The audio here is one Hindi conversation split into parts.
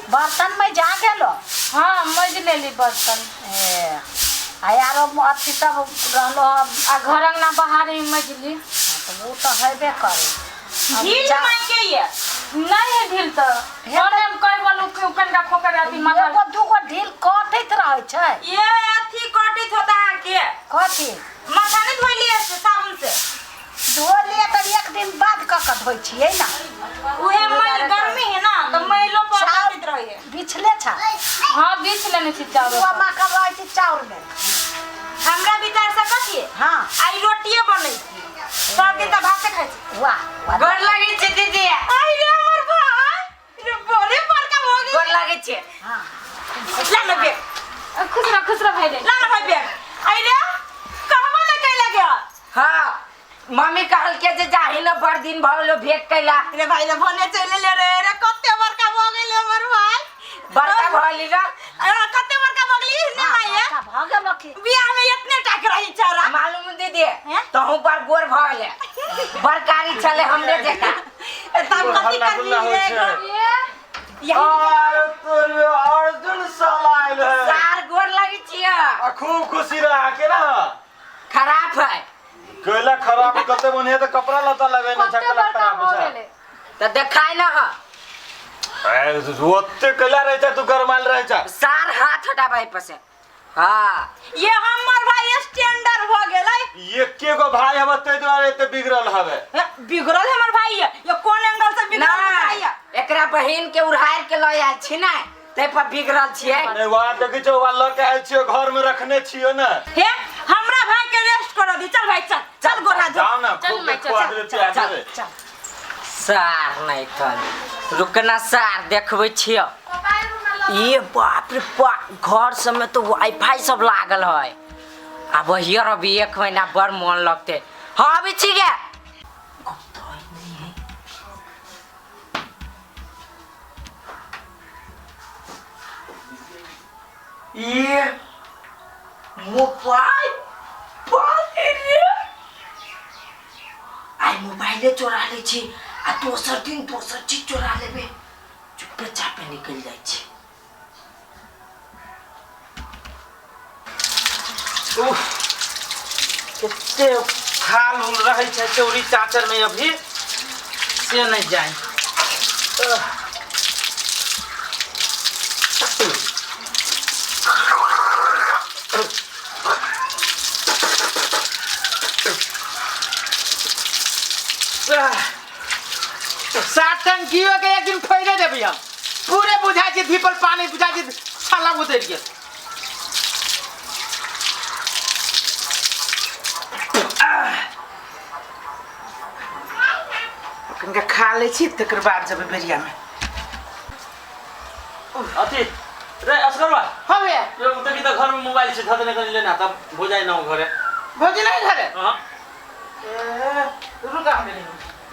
बर्तन में जा गेलो। हाँ मज ले ली बर्तन। यारो अथी तब रहलो आ घर अंगना बाहर ही मजली। तो वो तो हेबे करे। ढील माई के ये नहीं है ढील तो होने में कई बोलू कि कनका खोकर आती माथा एगो दूगो ढील कटैत रहे छै। ये अथी कटित होता है के कथी माथा नहीं धोई लिए से साबुन से धो लिए तो एक दिन बाद कक धोई छियै ना। उहे मैल गर्मी है ना तो मैलो पर कटित रहे है। बिछले छ। हां बीच लेने छी चावल वो मां का रहे छी चाउर में। हमरा भीतर से कथी हां आई रोटिए बनै छी सब दिन त भात खाइ छी। वाह गोर लागे छी दीदी। आई रे हमर भाई रे बोले पर का हो गई गोर लागे छी। हां ला ले बे खुश रह भाई रे ला ले भाई बे आई रे कहवा ले कैला गया। हां मम्मी कहल के जे जाहि न बड़ दिन भलो भेट कैला रे भाई रे भने चले ले रे कते बड़का हो गेल हमर भाई बड़का भली रे कते बड़का बगली ने भाई का भागे लखी बियाह में इतने टक रही चारा मालूम दीदी तहु पर गोर भले बड़कारी चले हमरे देखा तब कथी कर ली यार तोरे अर्जुन साला आइल है। सार गोर लगी छिया खूब खुशी रहा के ना। खराब है कैला खराब कते बने त कपड़ा लता लगे न छकला खराब है त देखाय न ह ए ओते कैला रहे छ तू गरमाल रहे छ। सार हाथ हटा भाई पसे। हां ये हमर भाई स्टैंडर्ड हो गेलै। ये के गो भाई हम ते द्वारे ते बिगड़ल हवे। बिगड़ल हमर भाई है ये कौन एंगल से बिगड़ल भाई है। एकरा बहिन के उड़ार के लय आल छी ना ते पर बिगड़ल छिए। ने वा देखै छ वा ल के आइल छियो घर में रखने छियो ना। हे हमरा भाई के रेस्ट कर दी चल भाई चल गोरा जाओ ना खूब खवा दे चल सार नहीं थल रुकना सार देखबै छियो। ये बाप रे बाप घर सब में तो वाईफाई सब लागल है। अब हियर अभी 1 महीना बड़ मन लगते। हाँ अभी ठीक है ये मोबाइल आई मोबाइले चोरा ले छी आ दोसर दिन दोसर चीज चोरा लेबे चुपे चापे निकल जाय छी। कितने खाल उल रहे छै चौरी चाचर में अभी से नहीं जाए। साटन कियो के एक दिन फैले देबी हम पूरे बुझा के धीपल पानी बुझा के साला उतर गेल। कनका खा ले छी तकर बाद जब बेरिया में अथी रे असगरवा हवे यो उतकी त घर में मोबाइल से धदने कर लेना तब हो जाए ना घरे भोजी नहीं घरे। हां रुका हम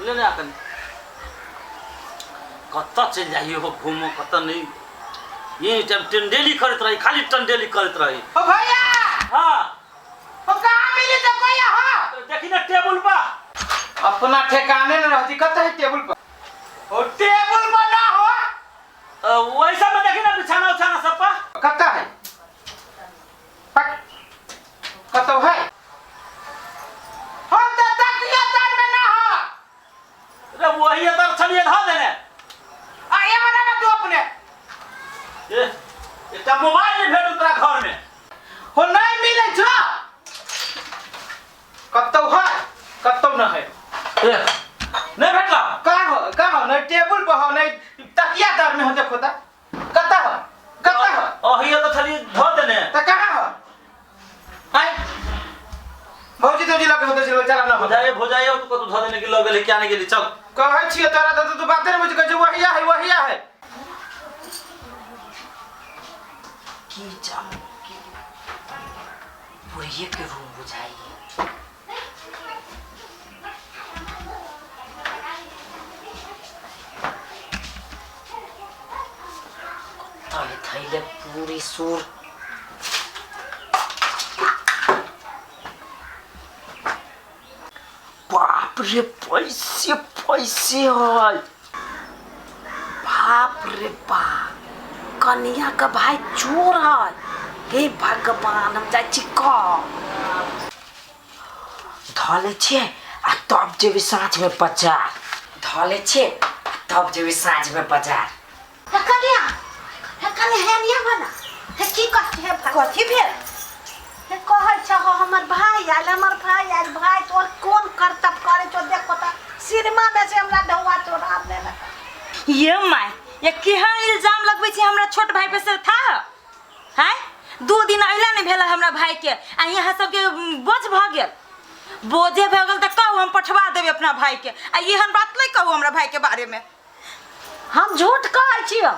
लेने आतन कत चल जाइयो हो घूमो कत नहीं ये टाइम टंडेली करत रही खाली टंडेली करत रही। ओ भैया हां हम कहां मिले तो भैया। हां देखी ना टेबल पर अपना ठिकाने न रहती कत है टेबल पर। ओ टेबल पर ना हो वैसा में देखी ना बिछाना उछाना सब पर कत है कत है हम तो तकिया तर में ना हो रे वही अंदर चलिए धा देने आए वाला ना तू अपने ये एकटा मोबाइल नहीं भेट उतरा घर में हो नहीं मिले छ कत है कत न है नहीं भेटला का हो नहीं टेबल पर हो नहीं तकिया तर में हो देखो ता कत हो अहिया तो चलिए धा देने त कहां हो आई भौजी तो जिला के होते चला ना हो भोजाए तो कतु धा देने के लगे ले क्या नहीं गेली चल कहै छियै तोरा त तू बाते नहीं बुझ के वहिया है की जाऊं बुढ़िए के रूम बुझाइए। अरे थैले पूरी सूर बाप रे पैसे है बाप रे बाप कन्या का भाई चोर है। हे भगवान हम जाय छी धले छे आ तब जेबी साँझ में बाजार। धले छे तब जेबी साँझ में बाजार। हे निया बना हे की कहते है कथी भेल हे कहै छ हमर भाई आयल भाई तोर कोन कर्तव्य करे तो देखो त सिरमा में से हमरा ढौआ चोरा लेलक। ये माय ये केहन इल्जाम लगबै छी हमरा छोट भाई पे से था है? 2 दिन अइला नहीं भेल हमरा भाई के आ यहाँ सबके बोझ भ गेल। बोझे भ गेल त कहू हम पठवा देबे अपना भाई के आ एहन बात नहीं कहू हमरा भाई के बारे में। हम झूठ कहै छियो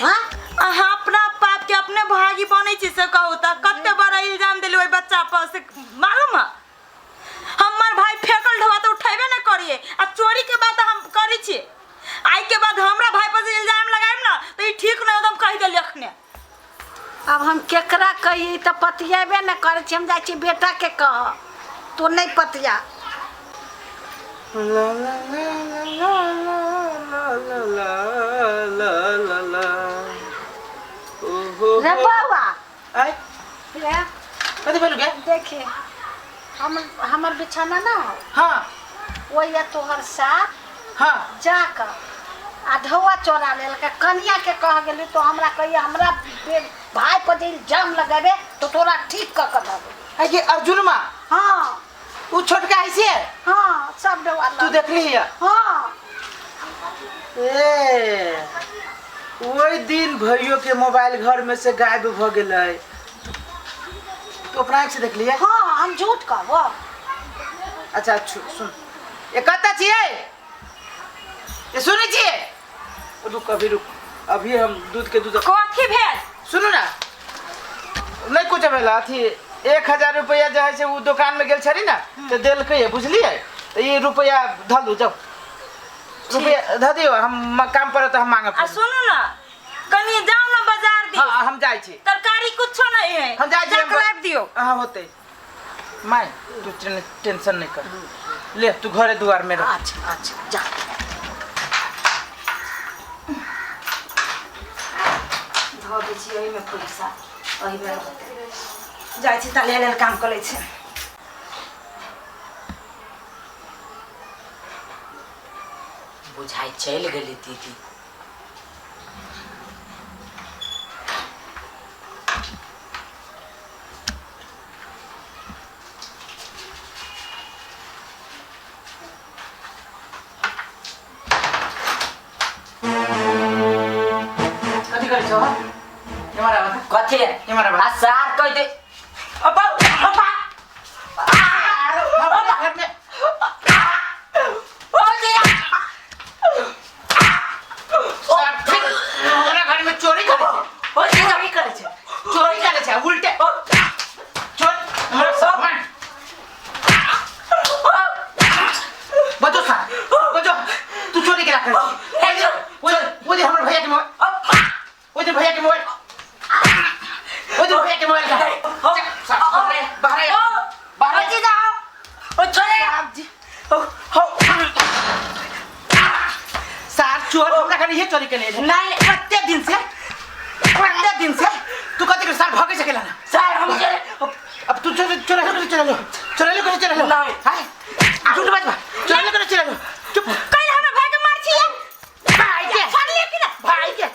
हां? अहाँ अपना बाप के अपने भागी बनै छी से कहू त कते बड़ा इल्जाम देली ओइ बच्चा पर से मालूम है? हमर भाई फेकल ढवा त उठेबे न करिए आ चोरी के बात हम करी छी। आई के बाद हमरा भाई पर से इल्जाम लगाइम ना त ई ठीक न एकदम कहि दे लखने। अब हम केकरा कही त पतियाबे न करे छी। हम जाय छी बेटा के कह तो नहीं पतिया। रे बाबा आई रे कथी बोलू के? देखिए हमर बिछाना ना हो हां वो ये तोहर साथ हां जाकर आ ढौआ चोरा लेलक। कन्या के कह गेली तो हमरा कहिए हमरा भाई पर इल्जाम लगाबे तो तोरा ठीक क देबे। आई के अर्जुन मां हां उ छोटका ऐसे हां सब ढौआ तू देख ली है? हां ए ओई दिन भैयो के मोबाइल घर में से गायब भ गेलै तो अपना आँख से देख लिया? हां हम झूठ कहबो। अच्छा सुन ये कता छिए ये सुनै छिए? रुक अभी हम दूध के दूध कथी भेल? सुनू ना नहीं कुछ भेला थी 1000 रुपया जो है से वो दुकान में गेल छरी ना तो देल के बुझलिए तो ये रुपया धल दो जाओ रुपया ध दियो हम काम पर तो हम मांगब। आ सुनू ना कनी जाओ ना बाजार दी। हां हम जाय छी तरकारी कुछो नहीं है हम जाय छी लाइव दियो। हां होते माय तू टेंशन नहीं कर ले तू घरे दुआर में रह। अच्छा जा धोबे छी ओइ में पैसा ओइ में जाय छी त ले काम कर ले छी। बुझाई चल गेली दीदी। कथी करे छौ? हमारा बात कथी हमारा बात आ सार कह दे अब्बा अब्बा घर में हमरा घर में चोरी करे छे उल्टे चोर हमरा सामान बजो तू चोरी केला कर वो दे हमर भैया के मोबाइल वो दे भैया के मोबाइल बाहर जाओ ओ छोरे सार चोर हमरा घर ये चोरी के ले नहीं कत्ते दिन से तू कथी के सार भागे सकेला ना सार हम अब तू चोरा लो नहीं हाय झूठ बात बा चोरा लो चुप कल हमरा भाई के मार छी भाई के छोड़ ले कि ना भाई के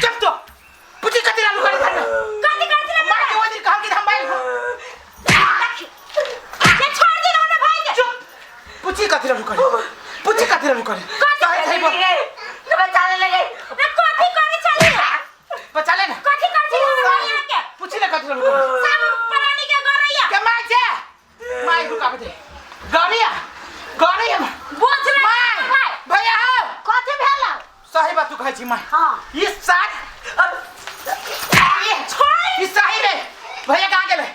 चुप तो पुची कथी लालू करे था कथी करती ना मार के वो दिन कहा कि हम भाई ये छोड़ दे हमरा भाई के। चुप पुची कथी लालू करे कथी सही बोल तो बचाने लगे रे कथी करे चली बचा ले ना कथी करती हमरा भाई के पुची ले कथी लालू करे सब प्राणी के गरैया के मार छे मार रुका बते गड़िया बोझ रे भाई भैया कथी भेल? सही बात तू कहै छी माय हां ये साथ ये छोड़ ये सही रे भैया कहां गेले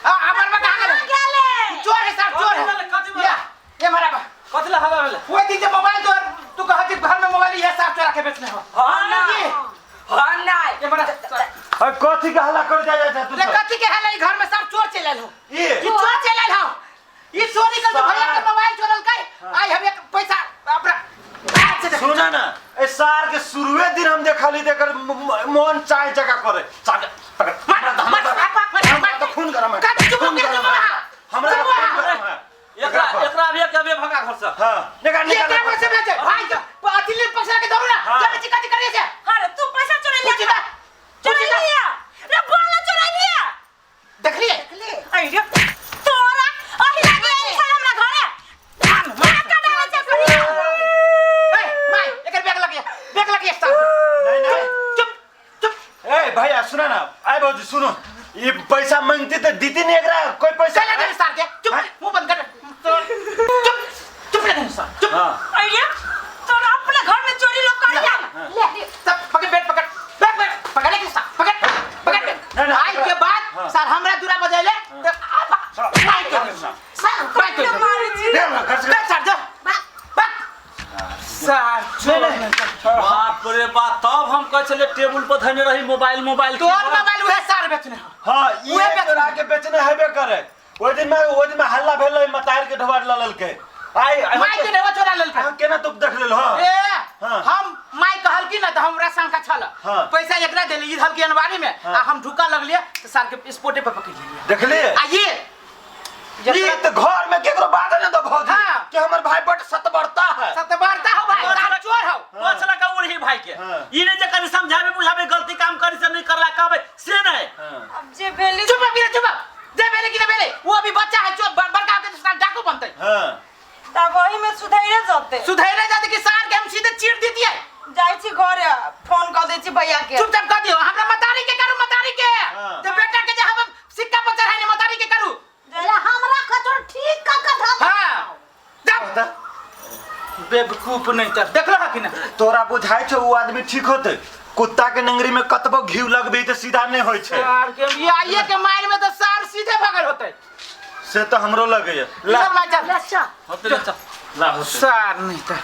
हमर में कहां गेले चोर है साहब चोर है ये मारा बा कथला हवा वाला वो दिन जे मोबाइल तू कहा कि घर में मोबाइल ये साहब चोरा के बेचने हो हां नहीं ये मारा अरे कथी का हल्ला कर जा तू रे कथी के हाल घर में सब चोर चलल हो ये चोर चलल हो ये चोरी कर भैया के मोबाइल चोरल kai ai हम एक पैसा अपना सुना ना ए सार के शुरुए दिन हम देखली तेकर मोहन चाय जगह करे चाय पकड़ मार तो खून गरम है खून गरम है हमरा खून गरम है एकरा अभी कबे भगा घर से हां निकाल ये क्या पैसे बेचे भाई का पातिल ने पैसा के दौड़ा हाँ। जब चिकाती करिए से अरे तू पैसा चुरा लिया रे बोला चुरा लिया देख लिए अरे तोरा अहि लागे छल हमरा घरे हम का डाले से करिया ए माय एकर बैग लगिए साहब नहीं चुप चुप ए भैया सुना ना आए बाबूजी सुनो ये पैसा मांगती तो दीदी ने एकरा कोई पैसा चल ले सार के चुप मुंह बंद कर चुप लगे सार चुप हां अरे तोरा अपने घर में चोरी लोग करिया ले सब पकड़ बैठ पकड़ के सार पकड़ आज के बाद सर हमरा दूरा बजाइले तो माय कर दे ना खर्च कर सर जा सर बाप रे बाप तब हम कह चले टेबल पर धने रही मोबाइल तोर मोबाइल उहे सार बेचने हां ये तोरा के बेचने हेबे करे ओइ दिन में हल्ला भेल मतार के ढवार ललल के आई माय के देवा चोरा लेल हां केना तुम देख लेल हां ए हाँ। हम माय कहल की ना तो हमरा शंका छल हाँ। पैसा एकरा देली इधर के अनवारी में हाँ। आ हम ढुका लगलिए तो सार के स्पॉटे पर पकड़ लिए देख लिए आ ये ये तो घर में केकरो बात न दो भौजी हाँ। कि हमर भाई बट सतबरता है सतबारता हो भाई सार चोर हो पोछला का उड़ी भाई के हाँ। ई ने जे कभी समझावे बुझावे गलती काम करी से नहीं करला कहबे से नहीं अब जे भेली चुप चुप जे बेले कि ना बेले वो अभी बच्चा है चोर बड़का के साथ डाकू बनते हां तब वही में सुधैरे जते सुधैरे जाते कि सार के हम सीधे चीर देती है जाई छी घर फोन कर दै छी भैया के चुपचाप कर दियो हमरा मतारी के करू मतारी के हाँ। तो बेटा के जे हम सिक्का पर चढ़ाने मतारी के करू जरा हमरा कचोर ठीक का धम हां जा बेवकूफ नहीं कर देख रहा कि ना तोरा बुझाई छौ वो आदमी ठीक होते कुत्ता के नंगरी में कतबो घी लगबे तो सीधा नहीं होय छै यार के ये आइए के मार में तो सार सीधे भगल होते से तो हमरो लगे ला मार चल अच्छा होते ले चल ला होते सार नहीं था